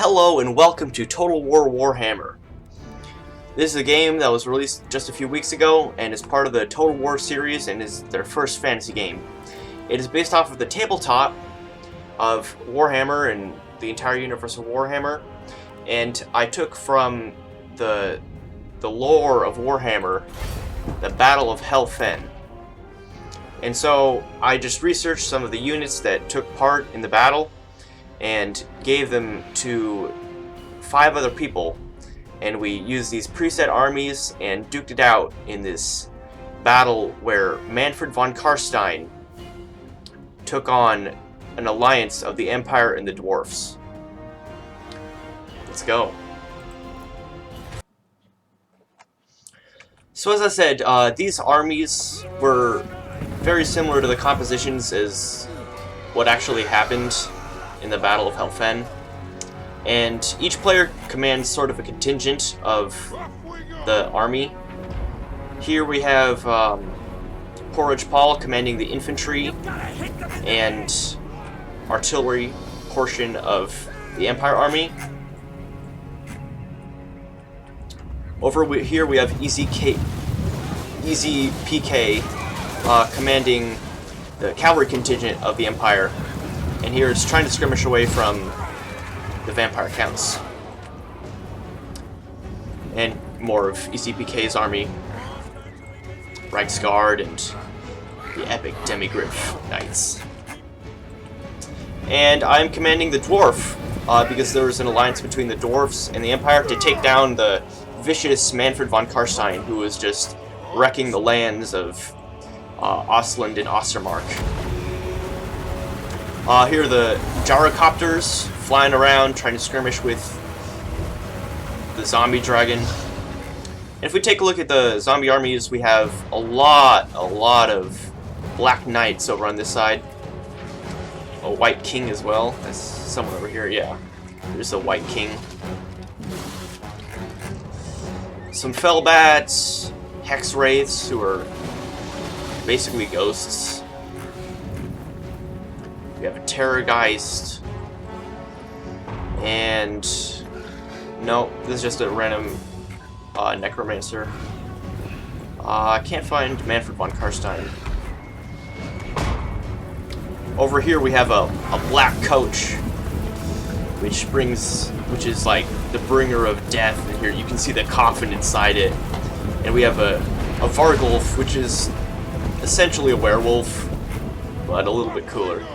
Hello and welcome to Total War Warhammer. This is a game that was released just a few weeks ago and is part of the Total War series and is their first fantasy game. It is based off of the tabletop of Warhammer and the entire universe of Warhammer, and I took from the lore of Warhammer the Battle of Hel Fenn. And so I just researched some of the units that took part in the battle and gave them to 5 other people, and we used these preset armies and duked it out in this battle where Manfred von Karstein took on an alliance of the Empire and the Dwarfs. Let's go. So as I said, these armies were very similar to the compositions as what actually happened in the Battle of Hel Fenn, and each player commands sort of a contingent of the army. Here we have Porridge Paul commanding the infantry and artillery portion of the Empire army. Over here we have Easy PK commanding the cavalry contingent of the Empire, and here it's trying to skirmish away from the vampire counts. And more of ECPK's army, Reichsguard and the epic Demigryph Knights. And I'm commanding the Dwarf, because there was an alliance between the Dwarfs and the Empire to take down the vicious Manfred von Karstein, who was just wrecking the lands of Ostland and Ostermark. Here are the gyrocopters flying around trying to skirmish with the zombie dragon. And if we take a look at the zombie armies, we have a lot of black knights over on this side. A white king as well. That's someone over here, yeah. There's a white king. Some fellbats, hex wraiths who are basically ghosts. We have a Terrorgeist, and no, this is just a random necromancer. I can't find Manfred von Karstein. Over here we have a black coach, which is like the bringer of death. And here you can see the coffin inside it. And we have a Vargulf, which is essentially a werewolf, but a little bit cooler.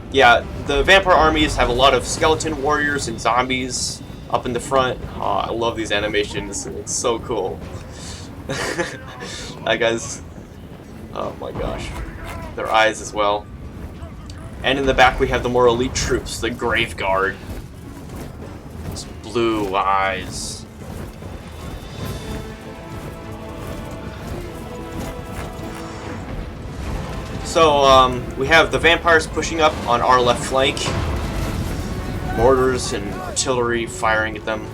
Yeah, the vampire armies have a lot of skeleton warriors and zombies up in the front. I love these animations, it's so cool. That guy's... oh my gosh. Their eyes as well. And in the back we have the more elite troops, the Grave Guard. Those blue eyes. So, we have the vampires pushing up on our left flank. Mortars and artillery firing at them.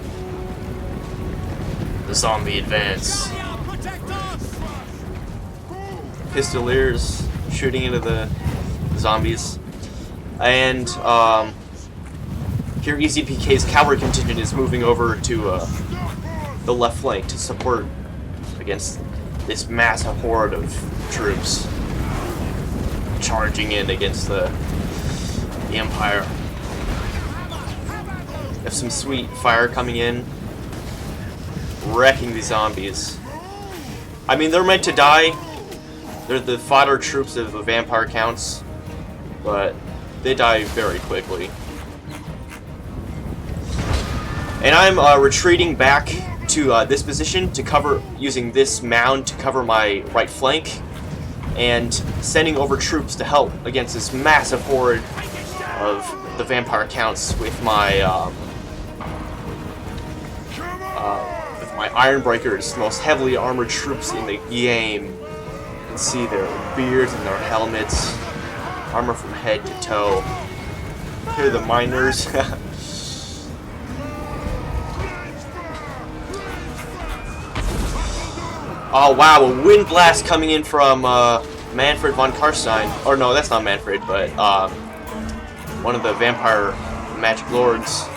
The zombie advance. Pistoliers shooting into the zombies. And, here EZPK's cavalry contingent is moving over to the left flank to support against this massive horde of troops charging in against the Empire. We have some sweet fire coming in, wrecking the zombies. I mean, they're meant to die. They're the fodder troops of the vampire counts, but they die very quickly. And I'm retreating back to this position to cover, using this mound to cover my right flank, and sending over troops to help against this massive horde of the vampire counts with my Ironbreakers, the most heavily armored troops in the game. You can see their beards and their helmets, armor from head to toe. Here are the miners. Oh wow, a wind blast coming in from Manfred von Karstein. Or no, that's not Manfred, but one of the vampire magic lords.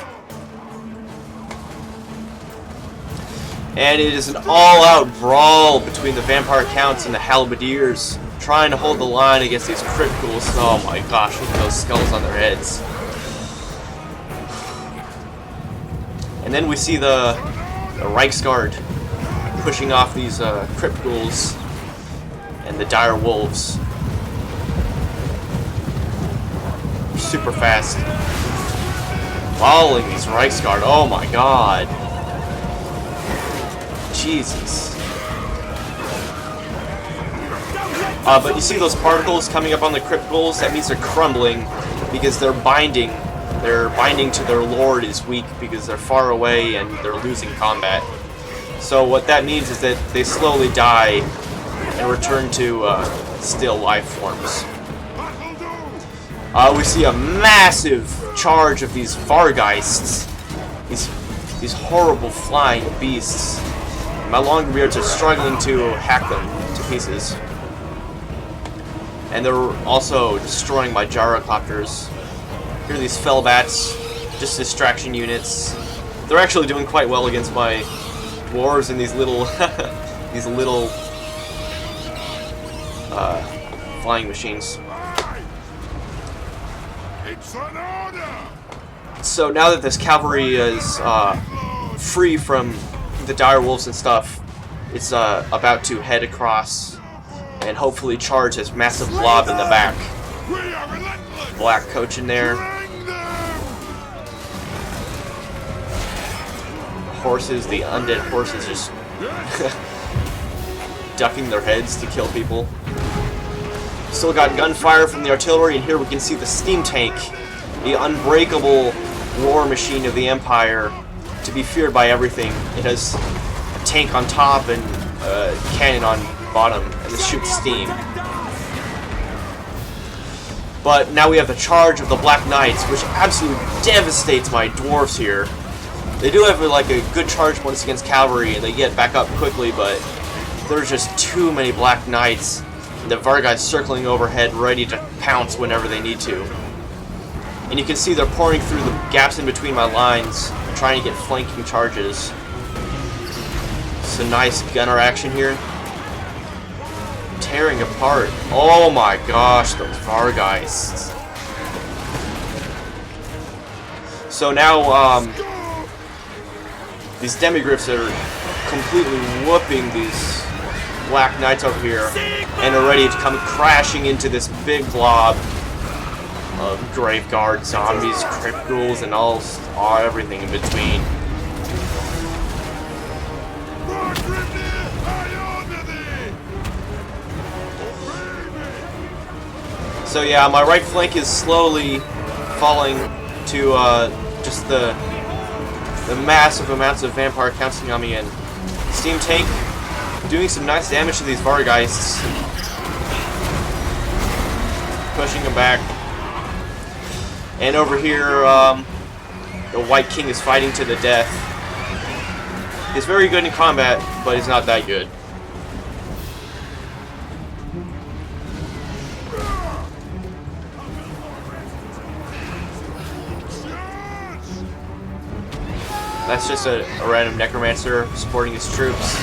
And it is an all-out brawl between the vampire counts and the halberdiers, trying to hold the line against these crypt ghouls. Oh my gosh, look at those skulls on their heads. And then we see the Reichsguard pushing off these crypt ghouls and the dire wolves. Super fast. Following these Reichsguard, oh my god. Jesus. But you see those particles coming up on the crypt ghouls? That means they're crumbling because they're binding. Their binding to their lord is weak because they're far away and they're losing combat. So what that means is that they slowly die and return to still life forms. We see a massive charge of these Vargeists. These horrible flying beasts. My Longbeards are struggling to hack them to pieces. And they're also destroying my gyrocopters. Here are these Fellbats, just distraction units. They're actually doing quite well against my dwarves and these little flying machines. So now that this cavalry is free from the dire wolves and stuff, it's about to head across and hopefully charge this massive blob in the back. Black coach in there. Horses, the undead horses just ducking their heads to kill people. Still got gunfire from the artillery, and here we can see the steam tank, the unbreakable war machine of the Empire, to be feared by everything. It has a tank on top and a cannon on bottom, and it shoots steam. But now we have the charge of the Black Knights, which absolutely devastates my dwarves here. They do have like a good charge once against cavalry, and they get back up quickly, but there's just too many Black Knights. And the Vargeists circling overhead, ready to pounce whenever they need to. And you can see they're pouring through the gaps in between my lines, trying to get flanking charges. Some nice gunner action here. Tearing apart. Oh my gosh, those Vargeists. So now, these demigryphs are completely whooping these Black Knights over here and are ready to come crashing into this big blob of Graveguard, zombies, crypt ghouls, and all everything in between. So yeah, my right flank is slowly falling to just the massive amounts of vampire counts coming in. Steam tank doing some nice damage to these Vargeists. Pushing them back. And over here, the White King is fighting to the death. He's very good in combat, but he's not that good. That's just a random necromancer supporting his troops.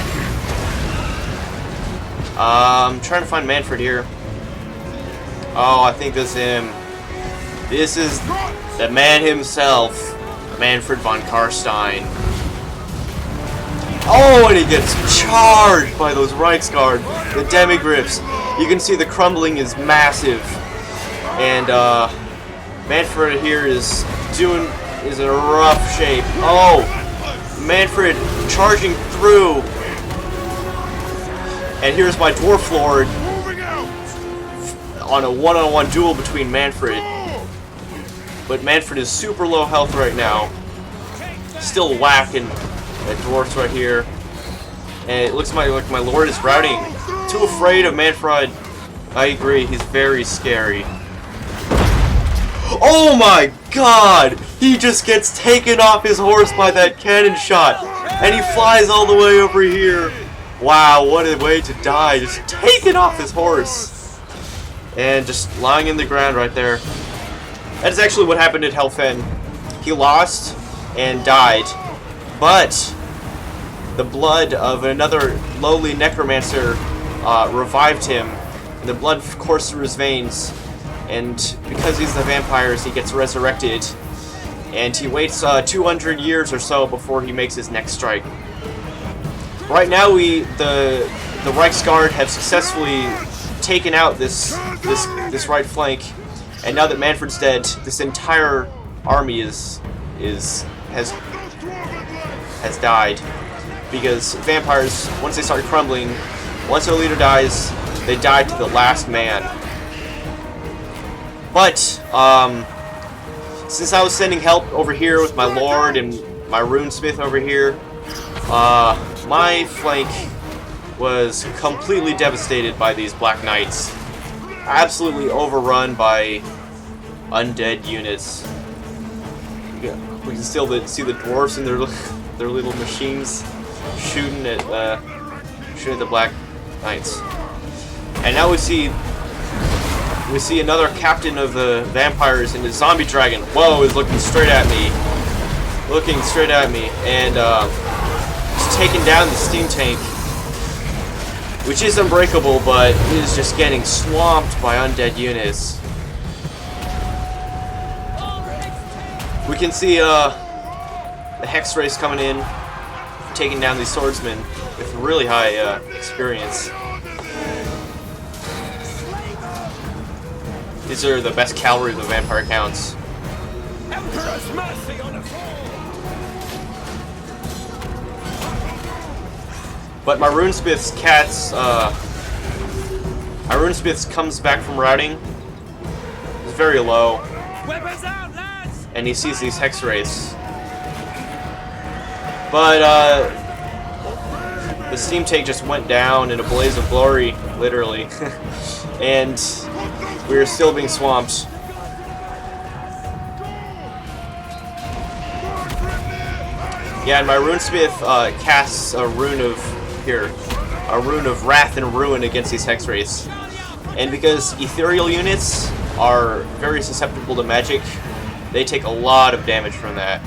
I'm trying to find Manfred here. Oh, I think this is him. This is the man himself, Manfred von Karstein. Oh, and he gets charged by those Reichsguard, the demigryphs. You can see the crumbling is massive. And Manfred here is in a rough shape. Oh, Manfred charging through. And here's my Dwarf Lord on a one-on-one duel between Manfred. But Manfred is super low health right now. Still whacking the dwarfs right here. And it looks like my Lord is routing. Too afraid of Manfred. I agree, he's very scary. Oh my god! He just gets taken off his horse by that cannon shot. And he flies all the way over here. Wow, what a way to die. Just taken off his horse. And just lying in the ground right there. That's actually what happened at Hel Fenn. He lost and died, but the blood of another lowly necromancer revived him. And the blood coursed through his veins, and because he's the vampires, he gets resurrected. And he waits 200 years or so before he makes his next strike. Right now, the Reichsguard have successfully taken out this right flank, and now that Manfred's dead, this entire army has died, because vampires, once they start crumbling, once their leader dies, they die to the last man. But since I was sending help over here with my lord and my runesmith over here, my flank was completely devastated by these Black Knights. Absolutely overrun by undead units. Yeah, we can still see the dwarves and their little machines shooting at the Black Knights. And now we see another captain of the vampires, and the zombie dragon, whoa, is looking straight at me. And he's taking down the steam tank, which is unbreakable, but it is just getting swamped by undead units. We can see the Hex race coming in, taking down these swordsmen with really high experience. These are the best cavalry of the vampire counts. But my runesmith's my runesmith comes back from routing. It's very low, and he sees these hex wraiths. But the steam tank just went down in a blaze of glory, literally, and we are still being swamped. Yeah, and my runesmith casts a rune of wrath and ruin against these hex wraiths. And because ethereal units are very susceptible to magic, they take a lot of damage from that.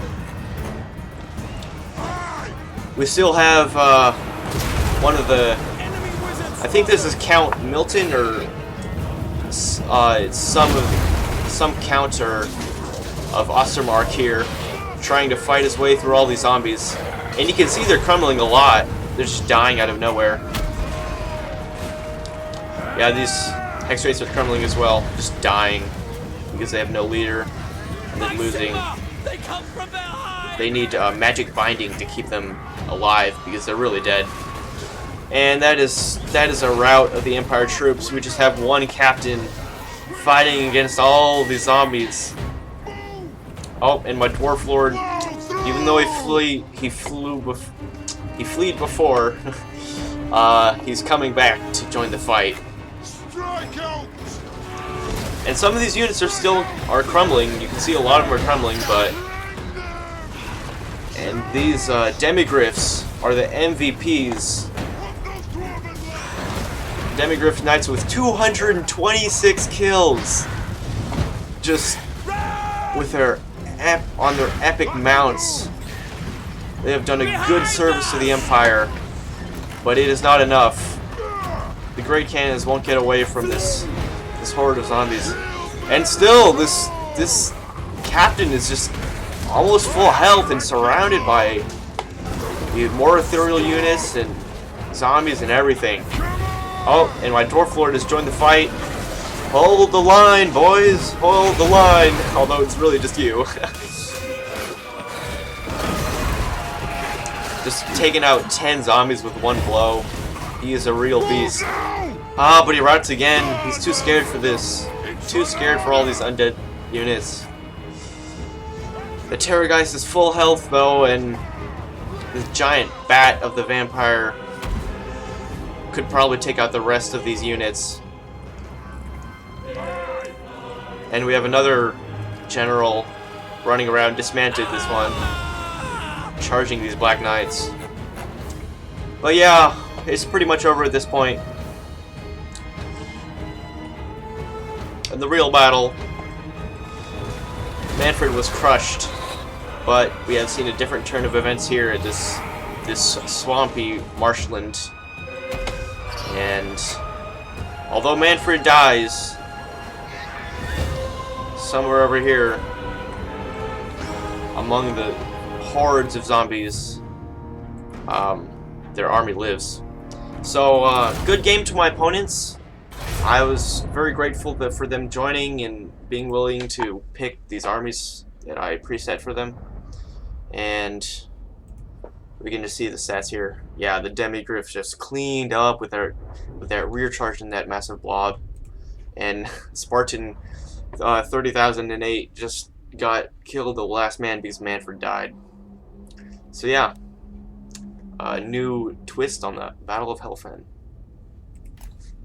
We still have one of the, I think this is Count Milton, or it's some counter of Ostermark here, trying to fight his way through all these zombies. And you can see they're crumbling a lot. They're just dying out of nowhere. Yeah, these hex wraiths are crumbling as well, just dying because they have no leader and they're losing. They need magic binding to keep them alive because they're really dead. And that is a rout of the Empire troops. We just have one captain fighting against all these zombies. Oh, and my dwarf lord, even though he fled before, he's coming back to join the fight. And some of these units are crumbling. You can see a lot of them are crumbling, and these demigryphs are the MVPs. Demigryph knights with 226 kills, just with their on their epic mounts. They have done a good service to the Empire, but it is not enough. The great cannons won't get away from this horde of zombies. And still, this captain is just almost full health and surrounded by more ethereal units and zombies and everything. Oh, and my dwarf lord has joined the fight. Hold the line, boys! Hold the line! Although it's really just you. Just taking out 10 zombies with one blow. He is a real beast. Ah, but he routs again. He's too scared for this. Too scared for all these undead units. The Terrorgeist is full health though, and this giant bat of the vampire could probably take out the rest of these units. And we have another general running around, dismantled this one, charging these Black Knights. But yeah, it's pretty much over at this point. And the real battle Manfred was crushed, but we have seen a different turn of events here at this swampy marshland. And although Manfred dies, somewhere over here, among the hordes of zombies, their army lives. So, good game to my opponents. I was very grateful for them joining and being willing to pick these armies that I preset for them. And we begin to see the stats here. Yeah, the Demigryph just cleaned up with that rear charge in that massive blob. And Spartan 30,008 just got killed the last man because Manfred died. So yeah, a new twist on the Battle of Hel Fenn.